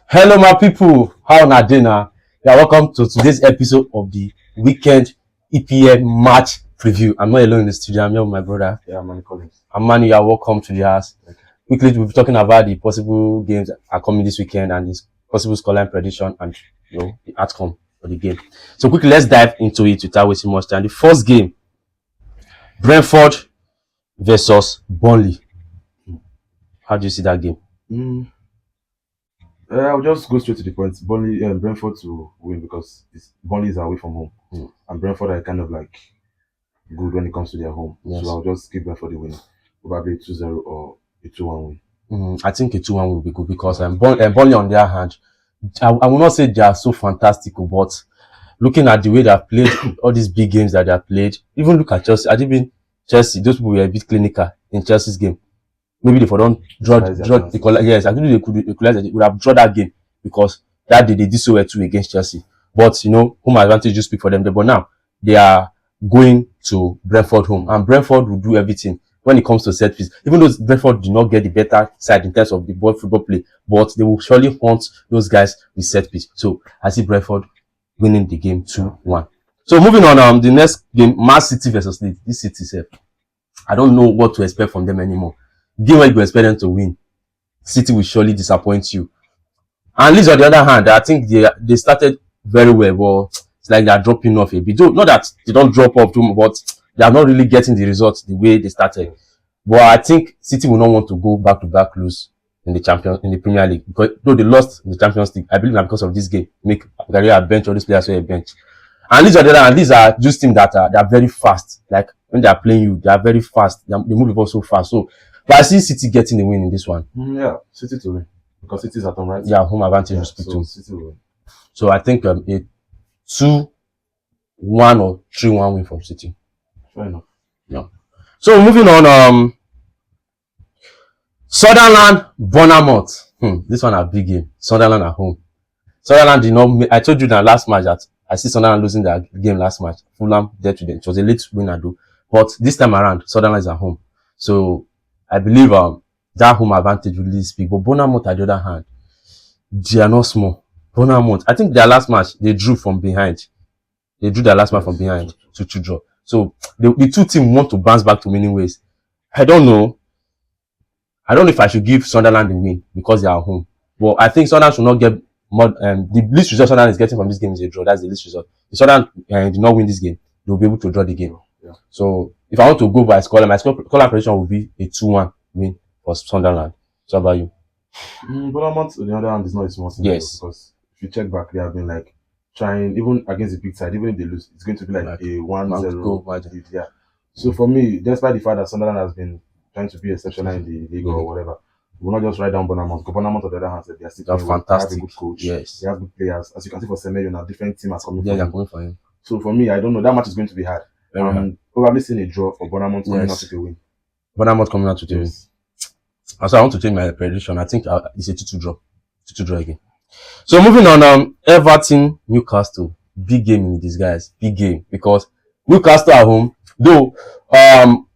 Hello, my people. How na dey na? Yeah, welcome to today's episode of the weekend EPL match preview. I'm not alone in the studio. I'm here with my brother. Yeah, Manny Collins. And Manu, you are welcome to the house. Okay. Quickly, we'll be talking about the possible games that are coming this weekend and this possible scoreline prediction and the outcome of the game. So quickly, let's dive into it without wasting much time. The first game, Brentford versus Burnley. How do you see that game? I'll just go straight to the point. Brentford to win because Burnley is away from home, and Brentford are kind of like good when it comes to their home. Yes. So I'll just give Brentford the win, probably a 2-0 or a 2-1 win. I think a 2-1 will be good because Burnley on their hand, I will not say they are so fantastical, but looking at the way they have played all these big games that they have played, even look at Chelsea. I think Chelsea, those people were a bit clinical in Chelsea's game. Maybe they don't draw yes, I think they could equalize. They would have drawn that game because that day they did so well too against Chelsea. But home advantage just speak for them. But now they are going to Brentford home, and Brentford will do everything when it comes to set piece. Even though Brentford do not get the better side in terms of the football play, but they will surely hunt those guys with set piece. So I see Brentford winning the game 2-1. So moving on, the next game, Man City versus Leeds. This City self, I don't know what to expect from them anymore. Game where you expect them to win, City will surely disappoint you. And Leeds, on the other hand, I think they started very well, but it's like they're dropping off a bit. Not that they don't drop off too much, but they are not really getting the results the way they started. But I think City will not want to go back-to-back lose in the Premier League, because though they lost in the Champions League, I believe that because of this game, make Gabriel bench all these players were a bench. And Leeds, on the other hand, these are just teams that they are very fast. Like when they are playing you, they are very fast. They move the ball so fast. So, but I see City getting the win in this one. Yeah, City to win because City is at home, right? Yeah, home advantage. So City will win. So I think a 2-1 or 3-1 win from City. Fair enough. Yeah. So moving on, Sunderland, Bournemouth. This one a big game. Sunderland at home. Sunderland did not. I told you that last match that I see Sunderland losing their game last match. Fulham dead to them. It was a late winner though, but this time around, Sunderland is at home. So I believe that home advantage will really speak. But Bournemouth, on the other hand, they are not small. Bournemouth, I think their last match they drew from behind. They drew their last match from behind to draw. So the two teams want to bounce back to winning ways. I don't know if I should give Sunderland the win because they are at home. But I think Sunderland should not get more. The least result Sunderland is getting from this game is a draw. That's the least result. If Sunderland did not win this game, they will be able to draw the game. Yeah. So if I want to go by scoreline, my scoreline prediction will be a 2-1 win for Sunderland. So how about you? Bournemouth, on the other hand, is not a small team. Yes. Because if you check back, they have been like trying, even against the big side, even if they lose, it's going to be like a 1-0 lead. Yeah. So for me, despite the fact that Sunderland has been trying to be exceptional in the league or whatever, we'll not just write down Bournemouth. Because Bournemouth, on the other hand, they are still fantastic. They have a good coach. Yes. They have good players. As you can see for Semedo, now different teams are coming Yeah, they're coming for him. So for me, I don't know. That match is going to be hard. Probably seeing a draw for Bournemouth coming out with a win. Bournemouth coming out with a win. So I want to change my prediction. I think it's a 2-2 draw. 2-2 draw again. So moving on, Everton, Newcastle. Big game in disguise. Big game. Because Newcastle at home, though,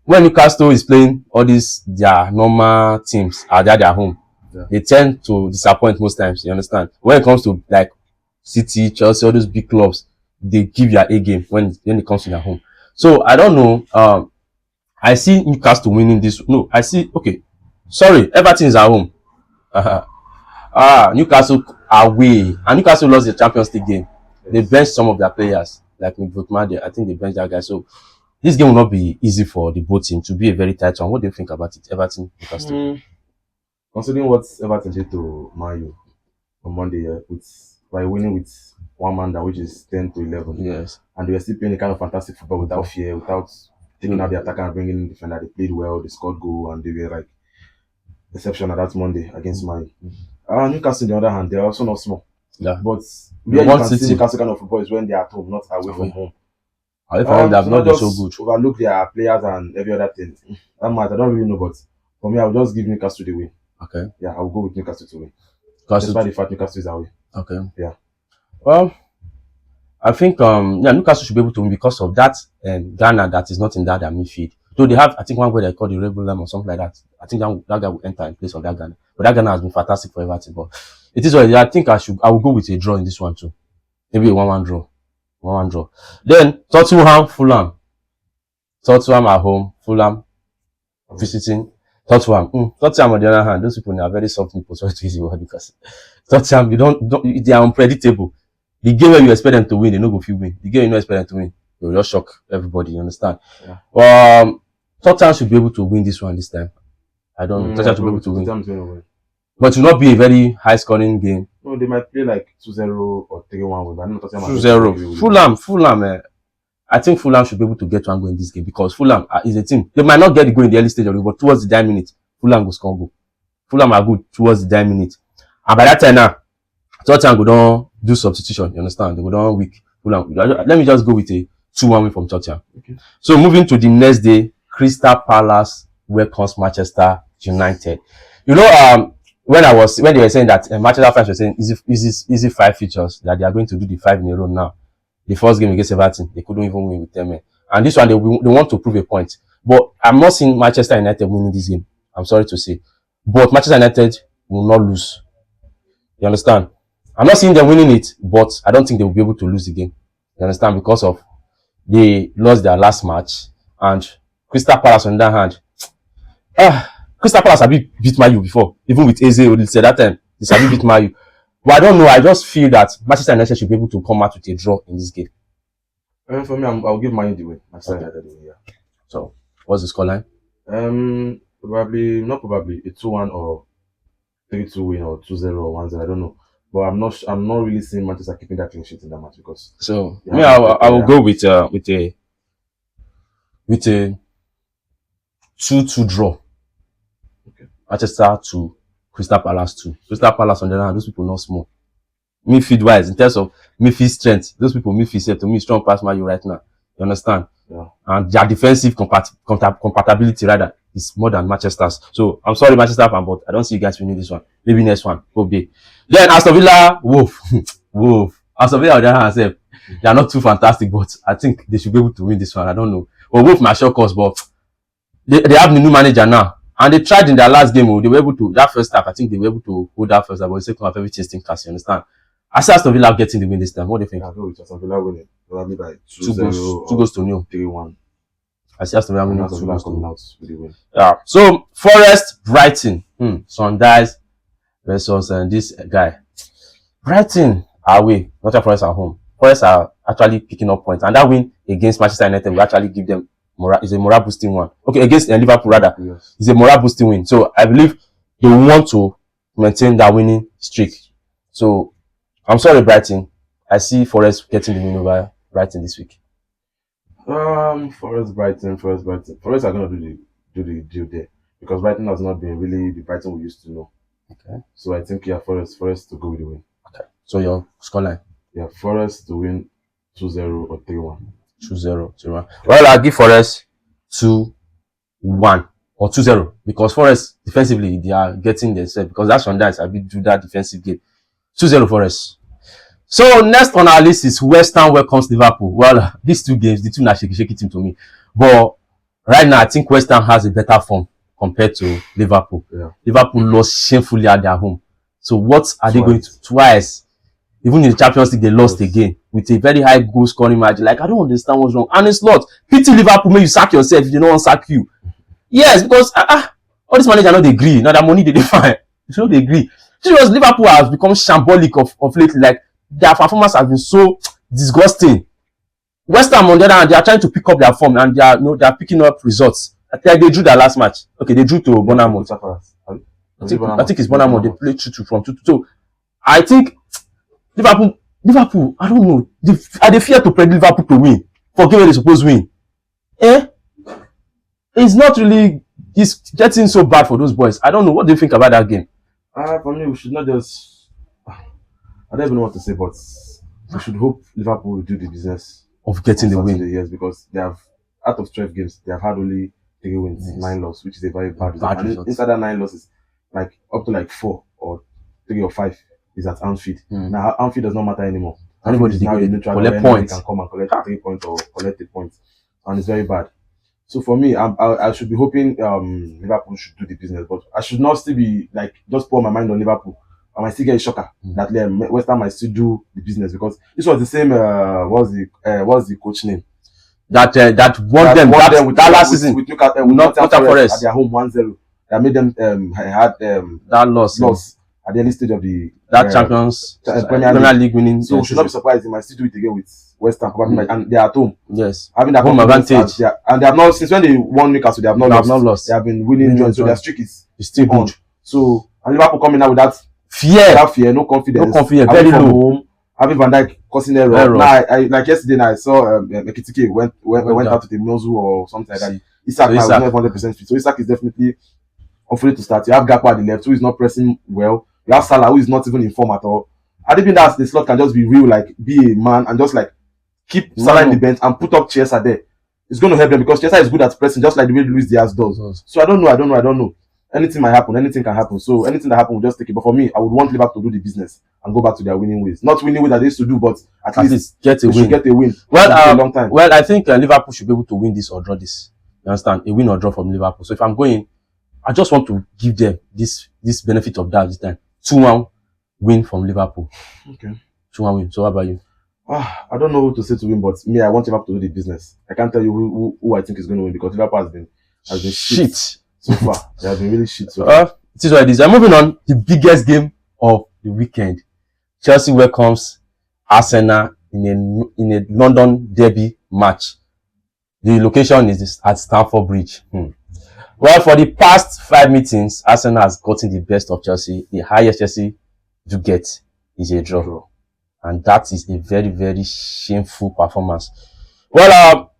when Newcastle is playing all these, their normal teams are at their home. Yeah. They tend to disappoint most times, you understand? When it comes to like City, Chelsea, all those big clubs, they give their A game when it comes to their home. So I don't know. I see Newcastle winning this. No, I see. Okay, sorry, Everton is at home. Newcastle away, and Newcastle lost the Champions League game. Yes. They benched some of their players, like Nick Votmade. I think they benched that guy. So this game will not be easy for the both teams to be a very tight one. What do you think about it, Everton, Newcastle? Considering what Everton did to Man U on Monday, by winning with one man down, which is 10-11. Yes. And they were still playing a kind of fantastic football without fear, without taking out the attacker and bringing in the defender. They played well, they scored goal, and they were like exceptional that Monday against Man U. Newcastle, on the other hand, they are also not small. Yeah. But where you can see Newcastle kind of football is when they are at home, not away from home. Away from home, they have not been so good. Overlook their players and every other thing. That match, I don't really know, but for me, I will just give Newcastle the win. Okay. Yeah, I will go with Newcastle to win. Despite the fact Newcastle is away. Okay. Yeah. Well, I think Newcastle should be able to win because of that Ghana that is not in that midfield. Though they have, I think one way they call the regular or something like that. I think that guy will enter in place of that Ghana. But that Ghana has been fantastic for Everton. But It is what I think I will go with a draw in this one too. Maybe a 1-1 draw. 1-1 draw. Then Tottenham, Fulham. Tottenham at home, Fulham visiting Tottenham. Tottenham on the other hand, those people are very soft people, sorry to use the word because Tottenham, they are unpredictable. The game where you expect them to win, they no go feel win. The game you don't expect them to win, they will just shock everybody, you understand? Yeah. Tottenham should be able to win this one this time. I don't know. Tottenham should be able to win. But it will not be a very high scoring game. No, they might play like 2-0 or 3-1 but I don't know Tottenham 2-0. Fulham, I think Fulham should be able to get one goal in this game because Fulham is a team. They might not get the goal in the early stage of the game, but towards the dying minute, Fulham will score goal. Fulham are good towards the dying minute. And by that time now, Tottenham go down do substitution, you understand? They go down weak. Fulham. Let me just go with a 2-1 win from Tottenham. Okay. So moving to the next day, Crystal Palace welcomes Manchester United. You know, when they were saying that Manchester fans were saying easy 5 features that they are going to do the 5 in a row now. The first game against Everton, they couldn't even win with them. And this one, they want to prove a point. But I'm not seeing Manchester United winning this game. I'm sorry to say. But Manchester United will not lose. You understand? I'm not seeing them winning it, but I don't think they will be able to lose the game. You understand? Because of they lost their last match. And Crystal Palace, on the other hand, Crystal Palace have beat Man U before. Even with Eze, they said that time, they have beat Man U. But I don't know. I just feel that Manchester United should be able to come out with a draw in this game. For me, I'll give Man U the win. Manchester United the win, yeah. So, what's the scoreline? Not probably a 2-1 or 3-2 win or 2-0 or 1-0. I don't know. But I'm not really seeing Manchester keeping that clean sheet in that match because. So, I will go with a 2-2 draw. Okay. Manchester to Crystal Palace 2. Crystal Palace on the other hand, those people not small. Midfield wise, in terms of midfield strength, those people midfield set to me strong past Man U right now. You understand? Yeah. And their defensive compatibility rather is more than Manchester's. So I'm sorry, Manchester fan, but I don't see you guys winning this one. Maybe next one. Okay. Then Aston Villa, Wolf. Aston Villa on the other hand, they are not too fantastic, but I think they should be able to win this one. I don't know. Well, Wolf might shock us, but they have the new manager now. And they tried in their last game, they were able to, that first half, I think they were able to hold that first half, but the second half, everything stinkers, you understand? I see Aston Villa getting the win this time. What do you think? I go with Aston Villa winning. Probably by 2 goals to nil. 3-1. I see Aston Villa winning 2 goals to nil. With the win. Yeah. So, Forest, Brighton. Sundice versus this guy. Brighton are away, not Forest at home. Forest are actually picking up points. And that win against Manchester United will actually give them is a morale boosting one. Okay, against Liverpool rather. Yes. It's a morale boosting win. So I believe they want to maintain that winning streak. So I'm sorry, Brighton. I see Forest getting the win over Brighton this week. Forest, Brighton. Forest are gonna do the deal there because Brighton has not been really the Brighton we used to know. Okay. So I think Forest to go with the win. Okay. So your scoreline? Yeah, Forest to win 2-0 or 3-1. 2-0, 3-1. Well, I'll give Forest 2-1 or 2-0 because Forest defensively they are getting themselves because that's one I will do that defensive game. 2-0 Forest. So next on our list is West Ham welcomes Liverpool. Well, these two games, the two are shaky team to me. But right now, I think West Ham has a better form compared to Liverpool. Yeah. Liverpool lost shamefully at their home. So what are they going to twice? Even in the Champions League, they lost again with a very high goal scoring margin. Like, I don't understand what's wrong. And it's not. Pity Liverpool, may you sack yourself if they don't want to sack you. Yes, because all these managers know they agree. Now that money they find. You know they agree. Because Liverpool has become shambolic of lately. Like, their performance has been so disgusting. West Ham, on the other hand, they are trying to pick up their form and they are picking up results. Like they drew their last match. Okay, they drew to Bournemouth. I think it's Bournemouth. They played 2-2 from 2-2. So, I think Liverpool, I don't know. They fear to predict Liverpool to win. For game where they supposed to win. It's not really, it's getting so bad for those boys. I don't know. What do you think about that game? For me, we should not just, I don't even know what to say, but we should hope Liverpool will do the business of getting the win. Yes, because they have, out of 12 games, they have had only 3 wins, yes. 9 losses, which is a very bad result. Inside that 9 losses, like up to like 4 or 3 or 5 is at Anfield. Now Anfield does not matter anymore. Anybody now collect points. Can come and collect 3 points or collect 8 points, and it's very bad. So for me, I should be hoping Liverpool should do the business, but I should not still be like just pour my mind on Liverpool. I might still get a shocker that West Ham might still do the business, because this was the same. What's the coach name? That won them with that last season with Newcastle, Nottingham Forest at their home 1-0. That made them had that loss at the early stage of the Champions Premier League winning. So we should not be surprised they might still do it again with West Ham, probably, and they are at home. Yes, having that home advantage. And they have not, since when they won Newcastle, they have not lost. They have been winning joints, so their streak is still good. So, and Liverpool coming out with that fear, no confidence, very low. Home, having Van Dijk causing error. Now, I like yesterday, I saw Ekitike went out to the Mozu or something like that. Isak was not 100% fit, so Isak is definitely hopefully to start. You have Gakpo at the left, who is not pressing well. You have Salah, who is not even in form at all. I think that the slot can just be real, like be a man and just like keep Salah in the bench and put up Chiesa there. It's going to help them, because Chiesa is good at pressing, just like the way Luis Diaz does. So I don't know. Anything might happen. Anything can happen. So anything that happens, we'll just take it. But for me, I would want Liverpool to do the business and go back to their winning ways. Not winning ways that they used to do, but at least get a win. Well, a long time. Well, I think Liverpool should be able to win this or draw this. You understand? A win or draw from Liverpool. So if I'm going, I just want to give them this benefit of that this time. 2-1 win from Liverpool. Okay. 2-1 win. So how about you? I don't know who to say to win, but me, I want Liverpool to do the business. I can't tell you who I think is going to win, because Liverpool has been shit so far. They have been really shit so far. It is what it is. I'm moving on. The biggest game of the weekend. Chelsea welcomes Arsenal in a London derby match. The location is at Stamford Bridge. Well, for the past 5 meetings, Arsenal has gotten the best of Chelsea. The highest Chelsea to get is a draw. And that is a very, very shameful performance. Well,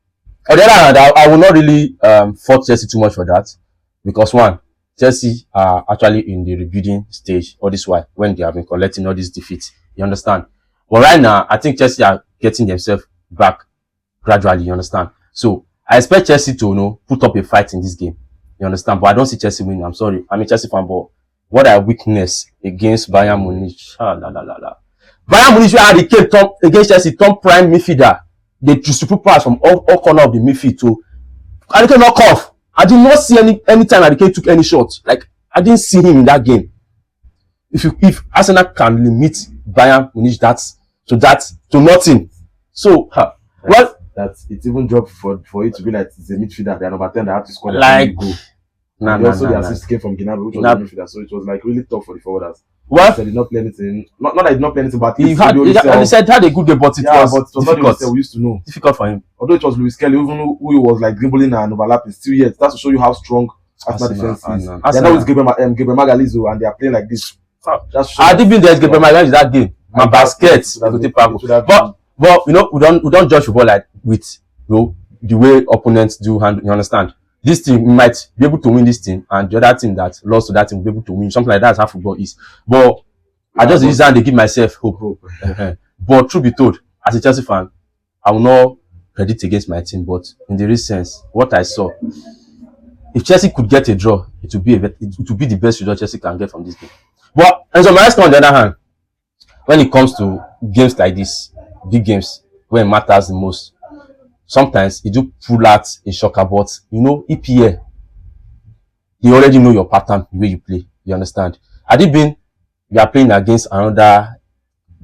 on the other hand, I will not really fault Chelsea too much for that. Because one, Chelsea are actually in the rebuilding stage all this while, when they have been collecting all these defeats. You understand? But right now, I think Chelsea are getting themselves back gradually. You understand? So I expect Chelsea to put up a fight in this game. You understand? But I don't see Chelsea winning. I'm sorry. I'm a Chelsea fan, but what I witnessed against Bayern Munich. Bayern Munich had the game against Chelsea, top prime midfielder. They distribute pass from all corner of the midfield to Harry Kane knock off. I did not see any time Harry Kane took any shot. Like, I didn't see him in that game. If Arsenal can limit Bayern Munich to nothing. So it's even dropped for it to be like it's a midfielder. They are number 10. They have to score like goal. The assist came from Gnabry, which was a midfielder. So it was like really tough for the forwarders. Well, they did not play anything. Not that he did not play anything, but he said he had a good game, but it was difficult. Not we used to know. Difficult for him. Although it was Luis Kelly, even who he was like dribbling and overlapping, still yet. That's to show you how strong Arsenal defense is. They're not with Gabriel Magalhaes, and they are playing like this. I didn't think there's Gabriel Magalhaes in that game. My basket, but we don't judge football like with the way opponents do handle. You understand? This team might be able to win this team, and the other team that lost to that team will be able to win. Something like that is how football is. But I just use that and give myself hope. But truth be told, as a Chelsea fan, I will not predict against my team. But in the recent sense, what I saw, if Chelsea could get a draw, it would be the best result Chelsea can get from this game. But and so my on the other hand, when it comes to games like this, big games where it matters the most, sometimes you do pull out a shocker, but EPL, you already know your pattern, the way you play. You understand? Had it been you are playing against another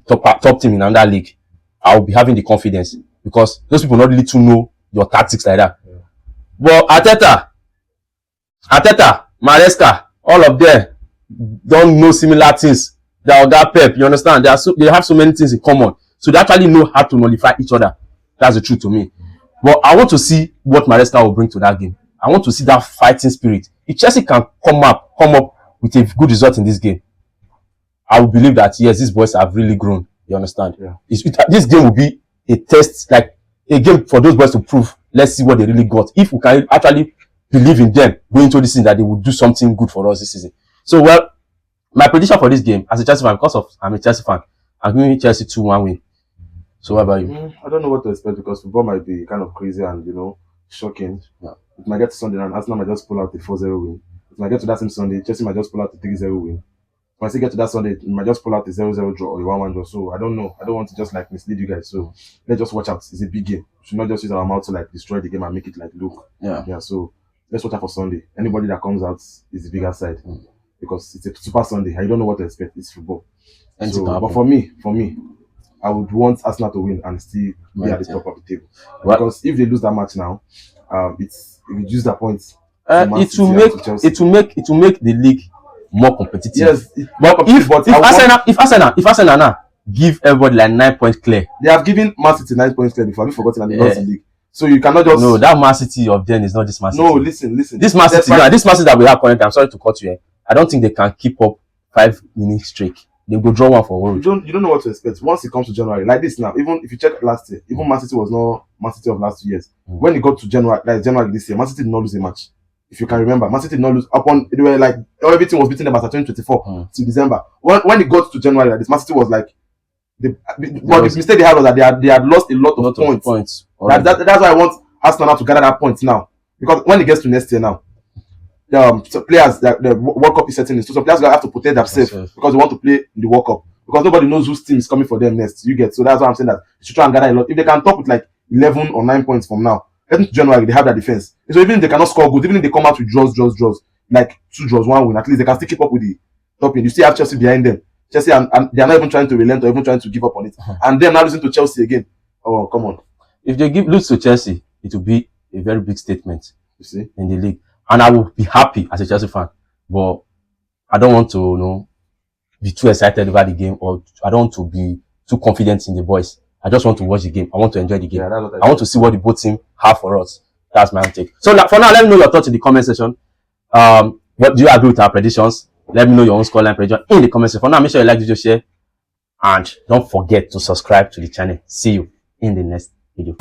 top team in another league, I will be having the confidence, because those people not really to know your tactics like that. Yeah. But Arteta, Maresca, all of them don't know similar things. They are that Pep. You understand? They have so many things in common, so they actually know how to nullify each other. That's the truth to me. But I want to see what Maresca will bring to that game. I want to see that fighting spirit. If Chelsea can come up with a good result in this game, I will believe that yes, these boys have really grown. You understand? Yeah. This game will be a test, like a game for those boys to prove. Let's see what they really got. If we can actually believe in them going into this season, that they will do something good for us this season. So, well, my prediction for this game as a Chelsea fan, because I'm a Chelsea fan, I'm giving Chelsea 2-1 win. So what about you? I don't know what to expect, because football might be kind of crazy and shocking. Yeah. It might get to Sunday and Arsenal might just pull out a 4-0 win. It might get to that same Sunday, Chelsea might just pull out a 3-0 win. If I still get to that Sunday, it might just pull out a 0-0 draw or a 1-1 draw. So I don't know. I don't want to just like mislead you guys. So let's just watch out. It's a big game. We should not just use our mouth to like destroy the game and make it like look. Yeah. So let's watch out for Sunday. Anybody that comes out is the bigger side. because it's a Super Sunday and you don't know what to expect. It's football. Anything can But happen. for me, I would want Arsenal to win and still be at the top of the table. What? Because if they lose that match now, it reduces the points. It will make the league more competitive. Yes, but if Arsenal now give everybody like 9 points clear, they have given Man City 9 points clear before. Have you forgotten that they lost the league? So you cannot just that Man City of them is not this Man City. No, listen. This Man City that we have currently, I'm sorry to cut you. I don't think they can keep up 5-minute streak. They go draw one for one. You don't know what to expect once it comes to January. Like this now, even if you check last year, even Man City was not Man City of last 2 years. When it got to January, like January this year, Man City did not lose a match. If you can remember, Man City did not lose they were like everything was beating them as 2024 to December. When it got to January, like this, Man City was like the mistake they had was that they had lost a lot of points. That's why I want Arsenal to gather that point now. Because when it gets to next year now, players that the World Cup is setting in, so some players have to protect themselves because they want to play in the World Cup. Because nobody knows whose team is coming for them next. You get, so that's why I'm saying that you should try and gather a lot. If they can top with like 11 or 9 points from now, heading to January, they have their defense. So even if they cannot score goals, even if they come out with draws, like 2 draws, 1 win, at least they can still keep up with the top end. You still have Chelsea behind them. Chelsea and they are not even trying to relent or even trying to give up on it. And then now losing to Chelsea again. Oh, come on. If they lose to Chelsea, it will be a very big statement. You see, in the league. And I will be happy as a Chelsea fan, but I don't want to, be too excited over the game, or I don't want to be too confident in the boys. I just want to watch the game. I want to enjoy the game. Yeah, I want to see what the both team have for us. That's my own take. So for now, let me know your thoughts in the comment section. What do you agree with our predictions? Let me know your own scoreline prediction in the comment section. For now, make sure you like the video, share, and don't forget to subscribe to the channel. See you in the next video.